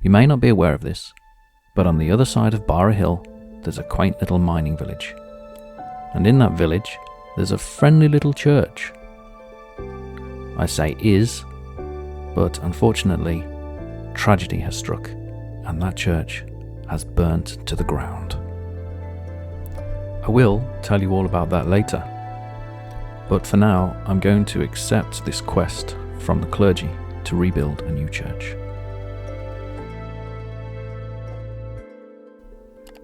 You may not be aware of this, but on the other side of Bara Hill, there's a quaint little mining village. And in that village, there's a friendly little church. I say is, but unfortunately, tragedy has struck, and that church has burnt to the ground. I will tell you all about that later, but for now, I'm going to accept this quest from the clergy to rebuild a new church.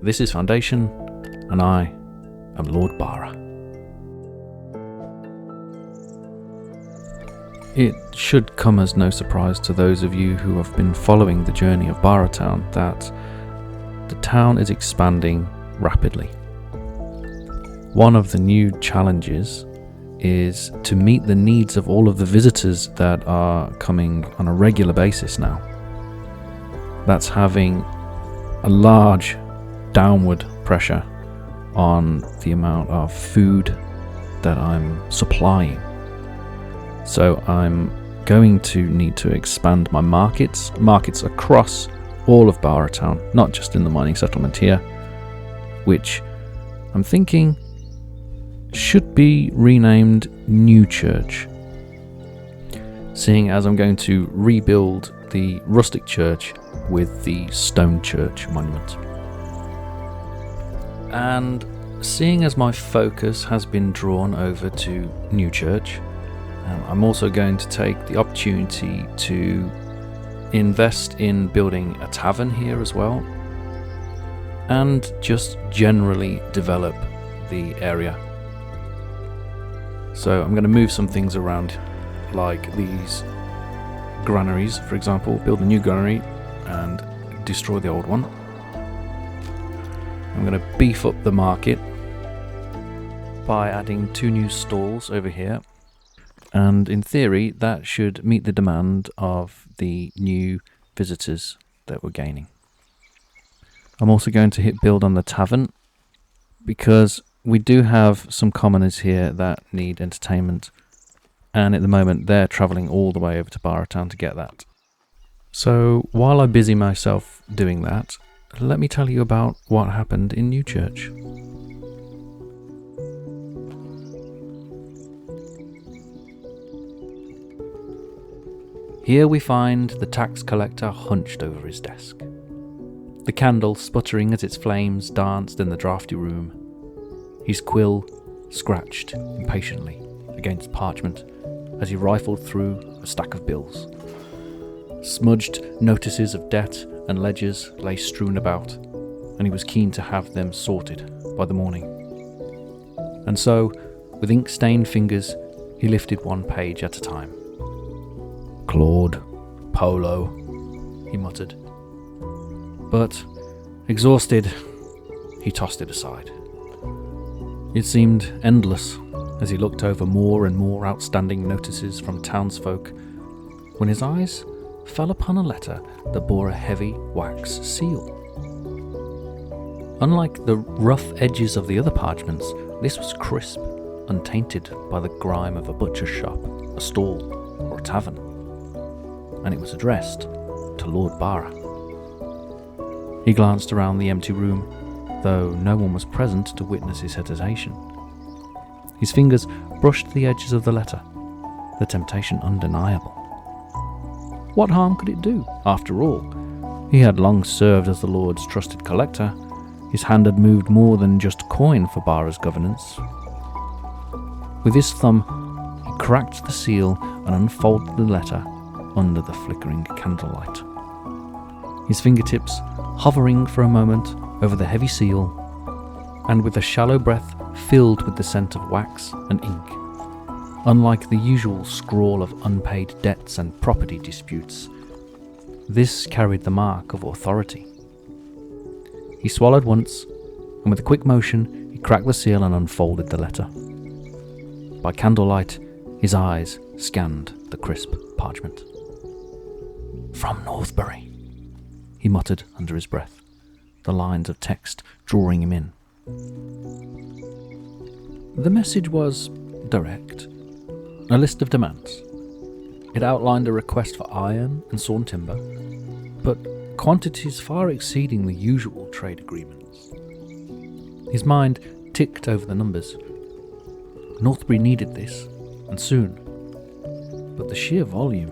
This is Foundation, and I am Lord Bara. It should come as no surprise to those of you who have been following the journey of Bara Town that the town is expanding rapidly. One of the new challenges is to meet the needs of all of the visitors that are coming on a regular basis now. That's having a large downward pressure on the amount of food that I'm supplying. So I'm going to need to expand my markets across all of Bara Town, not just in the mining settlement here, which I'm thinking should be renamed New Church, seeing as I'm going to rebuild the rustic church with the stone church monument. And seeing as my focus has been drawn over to New Church, I'm also going to take the opportunity to invest in building a tavern here as well, and just generally develop the area. So I'm going to move some things around, like these granaries, for example, build a new granary and destroy the old one. I'm going to beef up the market by adding 2 new stalls over here, and in theory that should meet the demand of the new visitors that we're gaining. I'm also going to hit build on the tavern, because we do have some commoners here that need entertainment, and at the moment they're travelling all the way over to Bara Town to get that. So while I busy myself doing that, let me tell you about what happened in New Church. Here we find the tax collector hunched over his desk, the candle sputtering as its flames danced in the drafty room, his quill scratched impatiently against parchment as he rifled through a stack of bills. Smudged notices of debt and ledgers lay strewn about, and he was keen to have them sorted by the morning. And so, with ink-stained fingers, he lifted one page at a time. Claude, Polo, he muttered. But, exhausted, he tossed it aside. It seemed endless as he looked over more and more outstanding notices from townsfolk, when his eyes fell upon a letter that bore a heavy wax seal. Unlike the rough edges of the other parchments, this was crisp, untainted by the grime of a butcher's shop, a stall, or a tavern. And it was addressed to Lord Bara. He glanced around the empty room, though no one was present to witness his hesitation. His fingers brushed the edges of the letter, the temptation undeniable. What harm could it do? After all, he had long served as the Lord's trusted collector. His hand had moved more than just coin for Bara's governance. With his thumb, he cracked the seal and unfolded the letter under the flickering candlelight. His fingertips hovering for a moment over the heavy seal, and with a shallow breath filled with the scent of wax and ink. Unlike the usual scrawl of unpaid debts and property disputes, this carried the mark of authority. He swallowed once, and with a quick motion, he cracked the seal and unfolded the letter. By candlelight, his eyes scanned the crisp parchment. "From Northbury," he muttered under his breath, the lines of text drawing him in. The message was direct. A list of demands. It outlined a request for iron and sawn timber, but quantities far exceeding the usual trade agreements. His mind ticked over the numbers. Northbury needed this, and soon. But the sheer volume,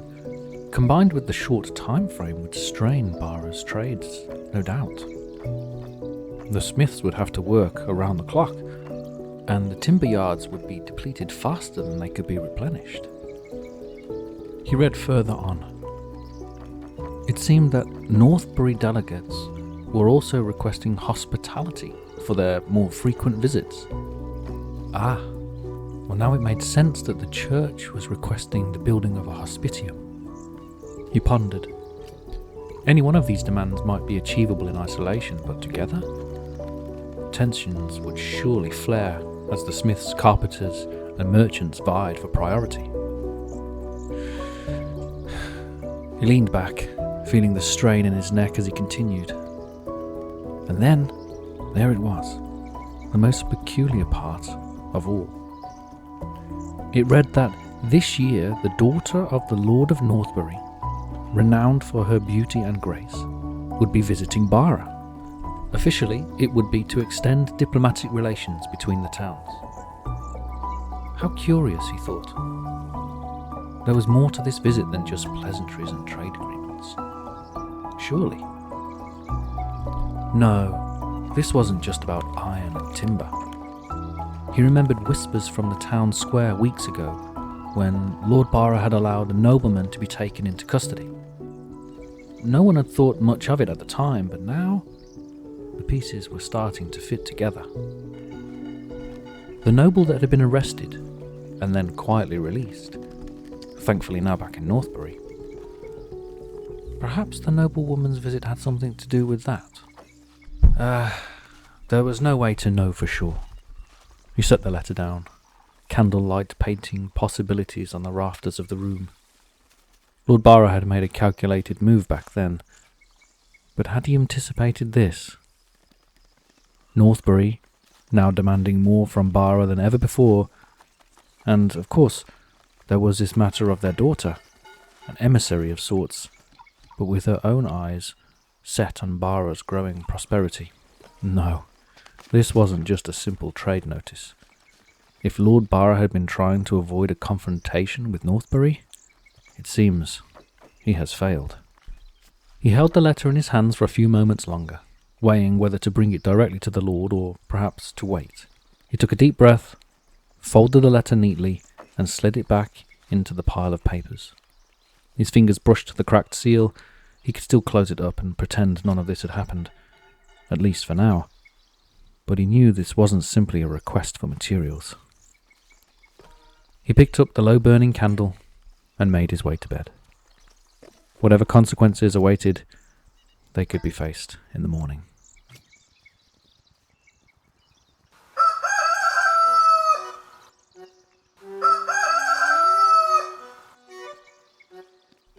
combined with the short time frame, would strain Bara's trades, no doubt. The smiths would have to work around the clock, and the timber yards would be depleted faster than they could be replenished. He read further on. It seemed that Northbury delegates were also requesting hospitality for their more frequent visits. Well, now it made sense that the church was requesting the building of a hospitium. He pondered. Any one of these demands might be achievable in isolation, but together? Tensions would surely flare as the smiths, carpenters, and merchants vied for priority. He leaned back, feeling the strain in his neck as he continued. And then, there it was, the most peculiar part of all. It read that this year the daughter of the Lord of Northbury, renowned for her beauty and grace, would be visiting Bara. Officially, it would be to extend diplomatic relations between the towns. How curious, he thought. There was more to this visit than just pleasantries and trade agreements. Surely. No, this wasn't just about iron and timber. He remembered whispers from the town square weeks ago, when Lord Bara had allowed a nobleman to be taken into custody. No one had thought much of it at the time, but now the pieces were starting to fit together. The noble that had been arrested and then quietly released, thankfully now back in Northbury. Perhaps the noblewoman's visit had something to do with that. There was no way to know for sure. He set the letter down, candlelight painting possibilities on the rafters of the room. Lord Bara had made a calculated move back then, but had he anticipated this? Northbury, now demanding more from Bara than ever before, and, of course, there was this matter of their daughter, an emissary of sorts, but with her own eyes set on Bara's growing prosperity. No, this wasn't just a simple trade notice. If Lord Bara had been trying to avoid a confrontation with Northbury, it seems he has failed. He held the letter in his hands for a few moments longer, weighing whether to bring it directly to the Lord or perhaps to wait. He took a deep breath, folded the letter neatly, and slid it back into the pile of papers. His fingers brushed the cracked seal. He could still close it up and pretend none of this had happened, at least for now. But he knew this wasn't simply a request for materials. He picked up the low-burning candle and made his way to bed. Whatever consequences awaited, they could be faced in the morning.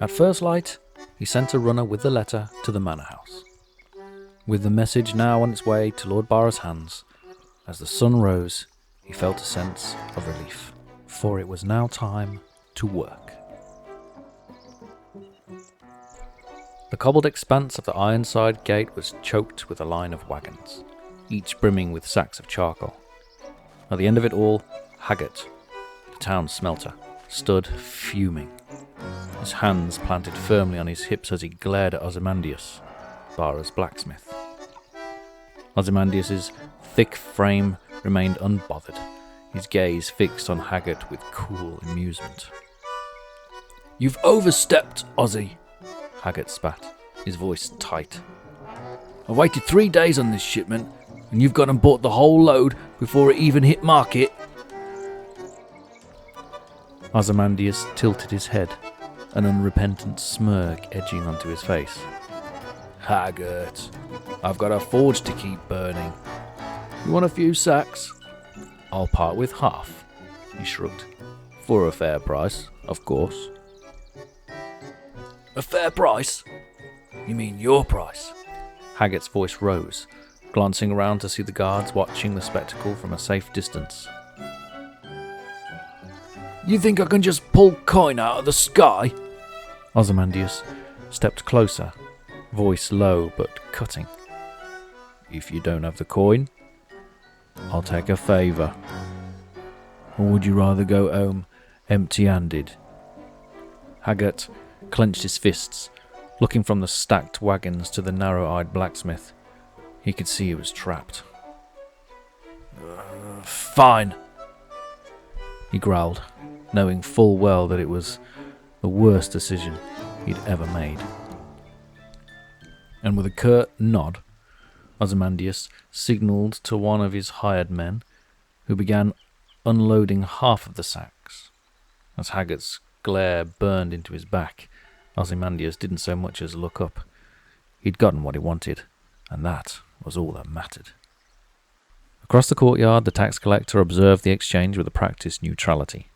At first light, he sent a runner with the letter to the manor house. With the message now on its way to Lord Bara's hands, as the sun rose, he felt a sense of relief, for it was now time to work. The cobbled expanse of the Ironside Gate was choked with a line of wagons, each brimming with sacks of charcoal. At the end of it all, Haggett, the town smelter, stood fuming, his hands planted firmly on his hips as he glared at Ozymandias, Bara's blacksmith. Ozymandias's thick frame remained unbothered, his gaze fixed on Haggett with cool amusement. "You've overstepped, Ozzy," Haggett spat, his voice tight. "I waited 3 days on this shipment, and you've gone and bought the whole load before it even hit market." Ozymandias tilted his head, an unrepentant smirk edging onto his face. "Haggett, I've got a forge to keep burning. You want a few sacks? I'll part with half," he shrugged. "For a fair price, of course." "A fair price? You mean your price?" Haggett's voice rose, glancing around to see the guards watching the spectacle from a safe distance. "You think I can just pull coin out of the sky?" Ozymandias stepped closer, voice low but cutting. "If you don't have the coin, I'll take a favour. Or would you rather go home empty-handed?" Haggart clenched his fists, looking from the stacked wagons to the narrow-eyed blacksmith. He could see he was trapped. "Fine," he growled, knowing full well that it was the worst decision he'd ever made. And with a curt nod, Ozymandias signalled to one of his hired men, who began unloading half of the sacks. As Haggart's glare burned into his back, Ozymandias didn't so much as look up. He'd gotten what he wanted, and that was all that mattered. Across the courtyard, the tax collector observed the exchange with a practiced neutrality.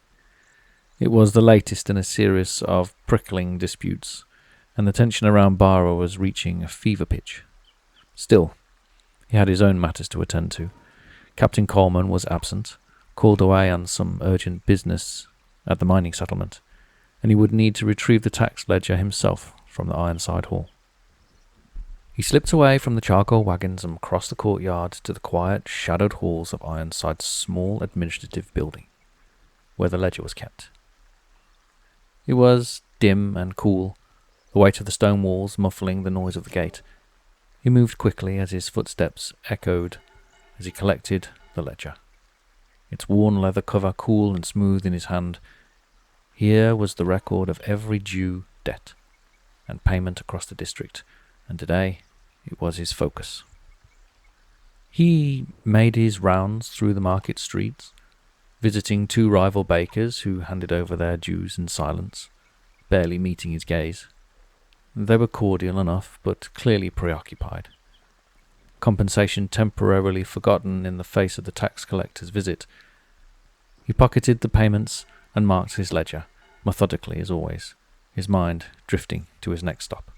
It was the latest in a series of prickling disputes, and the tension around Bara was reaching a fever pitch. Still, he had his own matters to attend to. Captain Coleman was absent, called away on some urgent business at the mining settlement, and he would need to retrieve the tax ledger himself from the Ironside Hall. He slipped away from the charcoal wagons and crossed the courtyard to the quiet, shadowed halls of Ironside's small administrative building, where the ledger was kept. It was dim and cool, the weight of the stone walls muffling the noise of the gate. He moved quickly as his footsteps echoed as he collected the ledger, its worn leather cover cool and smooth in his hand. Here was the record of every due debt and payment across the district, and today it was his focus. He made his rounds through the market streets, visiting two rival bakers who handed over their dues in silence, barely meeting his gaze. They were cordial enough, but clearly preoccupied. Compensation temporarily forgotten in the face of the tax collector's visit. He pocketed the payments and marked his ledger, methodically as always, his mind drifting to his next stop.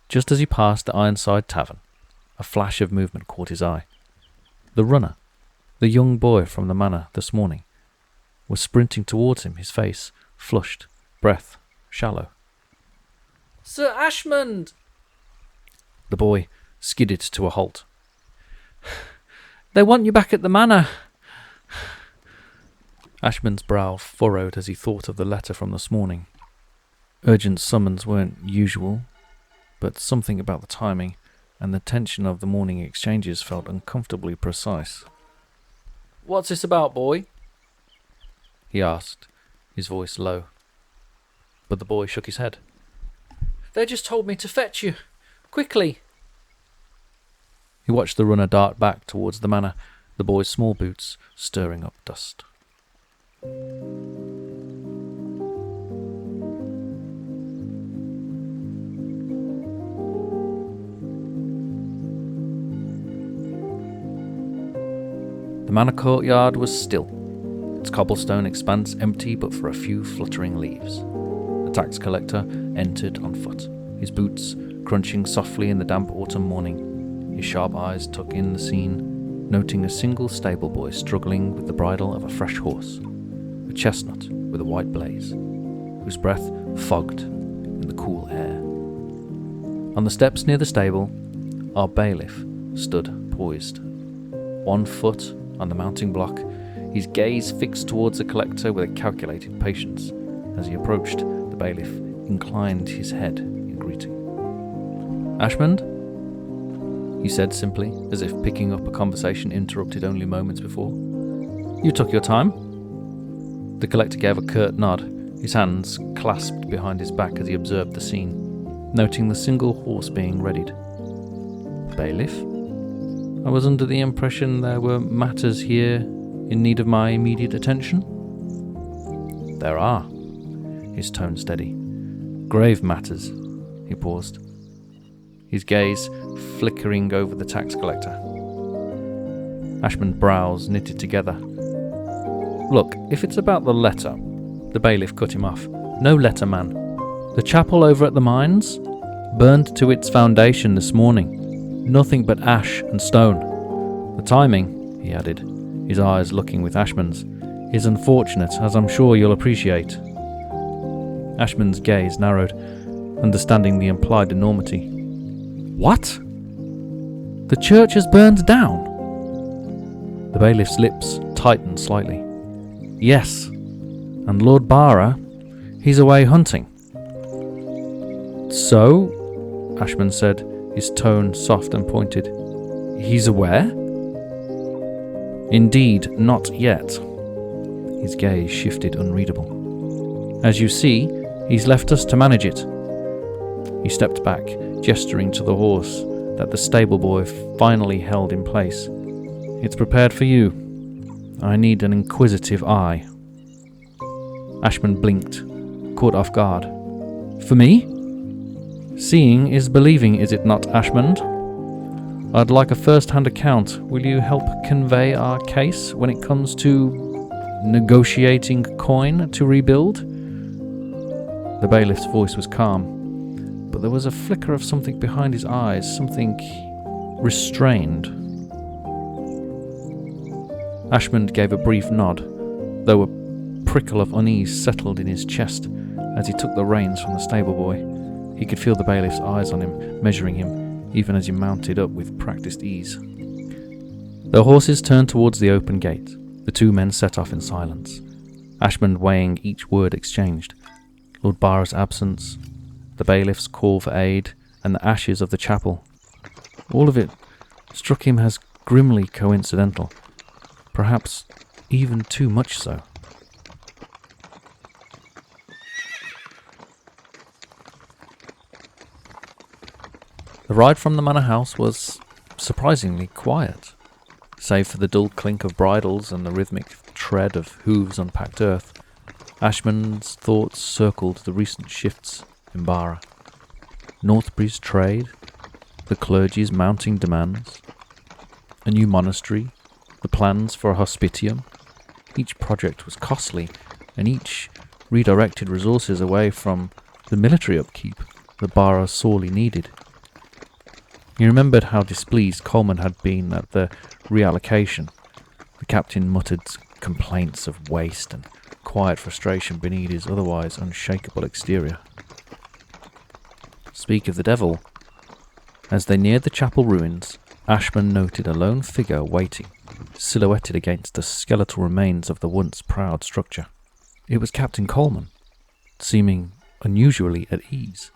Just as he passed the Ironside Tavern, a flash of movement caught his eye. The runner, the young boy from the manor this morning, was sprinting towards him, his face flushed, breath shallow. "Sir Ashmond!" The boy skidded to a halt. "They want you back at the manor." Ashmond's brow furrowed as he thought of the letter from this morning. Urgent summons weren't usual, but something about the timing and the tension of the morning exchanges felt uncomfortably precise. "What's this about, boy?" he asked, his voice low. But the boy shook his head. "They just told me to fetch you. Quickly." He watched the runner dart back towards the manor, the boy's small boots stirring up dust. The manor courtyard was still, its cobblestone expanse empty but for a few fluttering leaves. The tax collector entered on foot, his boots crunching softly in the damp autumn morning. His sharp eyes took in the scene, noting a single stable boy struggling with the bridle of a fresh horse, a chestnut with a white blaze, whose breath fogged in the cool air. On the steps near the stable, our bailiff stood poised, 1 foot on the mounting block, his gaze fixed towards the collector with a calculated patience. As he approached, the bailiff inclined his head in greeting. "Ashmond?" he said simply, as if picking up a conversation interrupted only moments before. "You took your time?" The collector gave a curt nod, his hands clasped behind his back as he observed the scene, noting the single horse being readied. "Bailiff? I was under the impression there were matters here in need of my immediate attention." "There are," his tone steady. "Grave matters." He paused, his gaze flickering over the tax collector. Ashman's brows knitted together. "Look, if it's about the letter," the bailiff cut him off. "No letter, man. The chapel over at the mines burned to its foundation this morning. Nothing but ash and stone. The timing," he added, his eyes looking with Ashman's, "is unfortunate, as I'm sure you'll appreciate." Ashman's gaze narrowed. understanding the implied enormity. What? The church has burned down? The bailiff's lips tightened slightly. Yes, and Lord Bara, he's away hunting. So? Ashman said, his tone soft and pointed. He's aware? Indeed, not yet. His gaze shifted unreadable. As you see, he's left us to manage it. He stepped back, gesturing to the horse that the stable boy finally held in place. It's prepared for you. I need an inquisitive eye. Ashman blinked, caught off guard. For me? Seeing is believing, is it not, Ashmond? I'd like a first-hand account. Will you help convey our case when it comes to negotiating coin to rebuild? The bailiff's voice was calm, but there was a flicker of something behind his eyes, something restrained. Ashmond gave a brief nod, though a prickle of unease settled in his chest as he took the reins from the stable boy. He could feel the bailiff's eyes on him, measuring him, even as he mounted up with practiced ease. The horses turned towards the open gate. The two men set off in silence, Ashmond weighing each word exchanged. Lord Bara's absence, the bailiff's call for aid, and the ashes of the chapel. All of it struck him as grimly coincidental, perhaps even too much so. The ride from the manor house was surprisingly quiet, save for the dull clink of bridles and the rhythmic tread of hooves on packed earth. Ashman's thoughts circled the recent shifts in Bara. Northbury's trade, the clergy's mounting demands, a new monastery, the plans for a hospitium. Each project was costly, and each redirected resources away from the military upkeep that Bara sorely needed. He remembered how displeased Coleman had been at the reallocation. The captain muttered complaints of waste and quiet frustration beneath his otherwise unshakable exterior. Speak of the devil. As they neared the chapel ruins, Ashman noted a lone figure waiting, silhouetted against the skeletal remains of the once proud structure. It was Captain Coleman, seeming unusually at ease,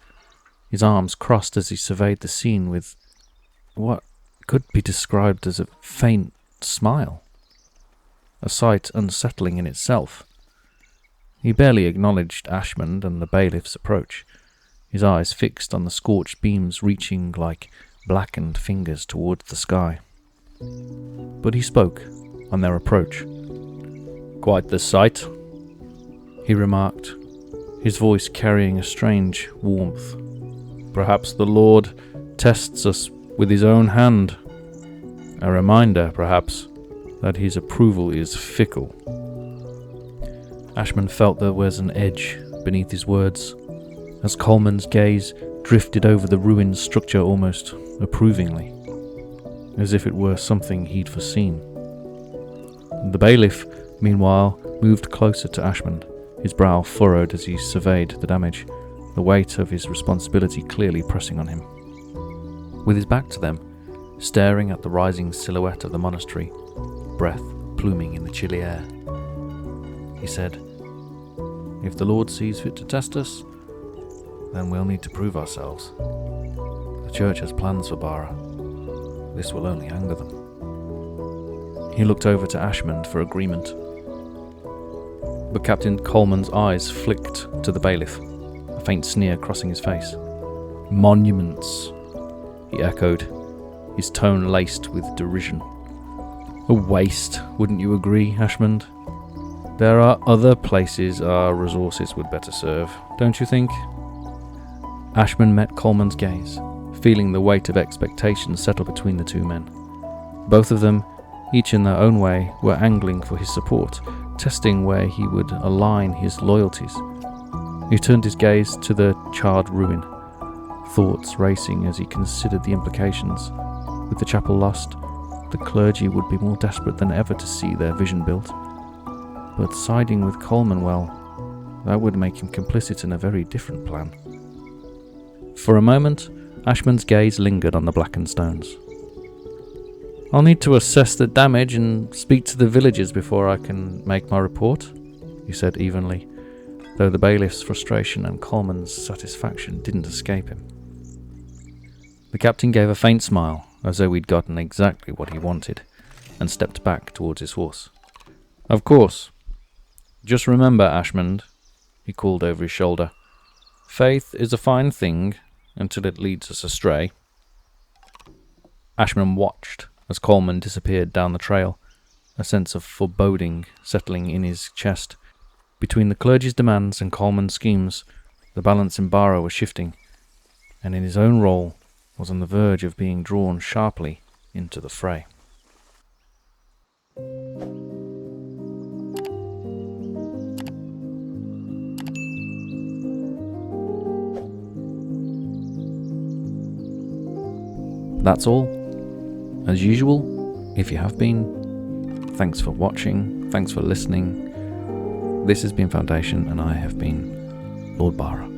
his arms crossed as he surveyed the scene with what could be described as a faint smile, a sight unsettling in itself. He barely acknowledged Ashmond and the bailiff's approach, his eyes fixed on the scorched beams reaching like blackened fingers towards the sky. But he spoke on their approach. "Quite the sight," he remarked, his voice carrying a strange warmth. "Perhaps the Lord tests us with his own hand. A reminder, perhaps, that his approval is fickle." Ashman felt there was an edge beneath his words, as Coleman's gaze drifted over the ruined structure almost approvingly, as if it were something he'd foreseen. The bailiff, meanwhile, moved closer to Ashman, his brow furrowed as he surveyed the damage, the weight of his responsibility clearly pressing on him. With his back to them, staring at the rising silhouette of the monastery, breath pluming in the chilly air, he said, "If the Lord sees fit to test us, then we'll need to prove ourselves. The church has plans for Bara. This will only anger them." He looked over to Ashmond for agreement, but Captain Coleman's eyes flicked to the bailiff, a faint sneer crossing his face. "Monuments," he echoed, his tone laced with derision. "A waste, wouldn't you agree, Ashmond? There are other places our resources would better serve, don't you think?" Ashman met Coleman's gaze, feeling the weight of expectation settle between the two men. Both of them, each in their own way, were angling for his support, testing where he would align his loyalties. He turned his gaze to the charred ruin, thoughts racing as he considered the implications. With the chapel lost, the clergy would be more desperate than ever to see their vision built. But siding with Coleman, well, that would make him complicit in a very different plan. For a moment, Ashman's gaze lingered on the blackened stones. "I'll need to assess the damage and speak to the villagers before I can make my report," he said evenly, though the bailiff's frustration and Coleman's satisfaction didn't escape him. The captain gave a faint smile, as though he'd gotten exactly what he wanted, and stepped back towards his horse. "Of course. Just remember, Ashmond," he called over his shoulder, "faith is a fine thing until it leads us astray." Ashman watched as Coleman disappeared down the trail, a sense of foreboding settling in his chest. Between the clergy's demands and Coleman's schemes, the balance in Bara was shifting, and in his own role was on the verge of being drawn sharply into the fray. That's all. As usual, if you have been, thanks for watching, thanks for listening. This has been Foundation, and I have been Lord Bara.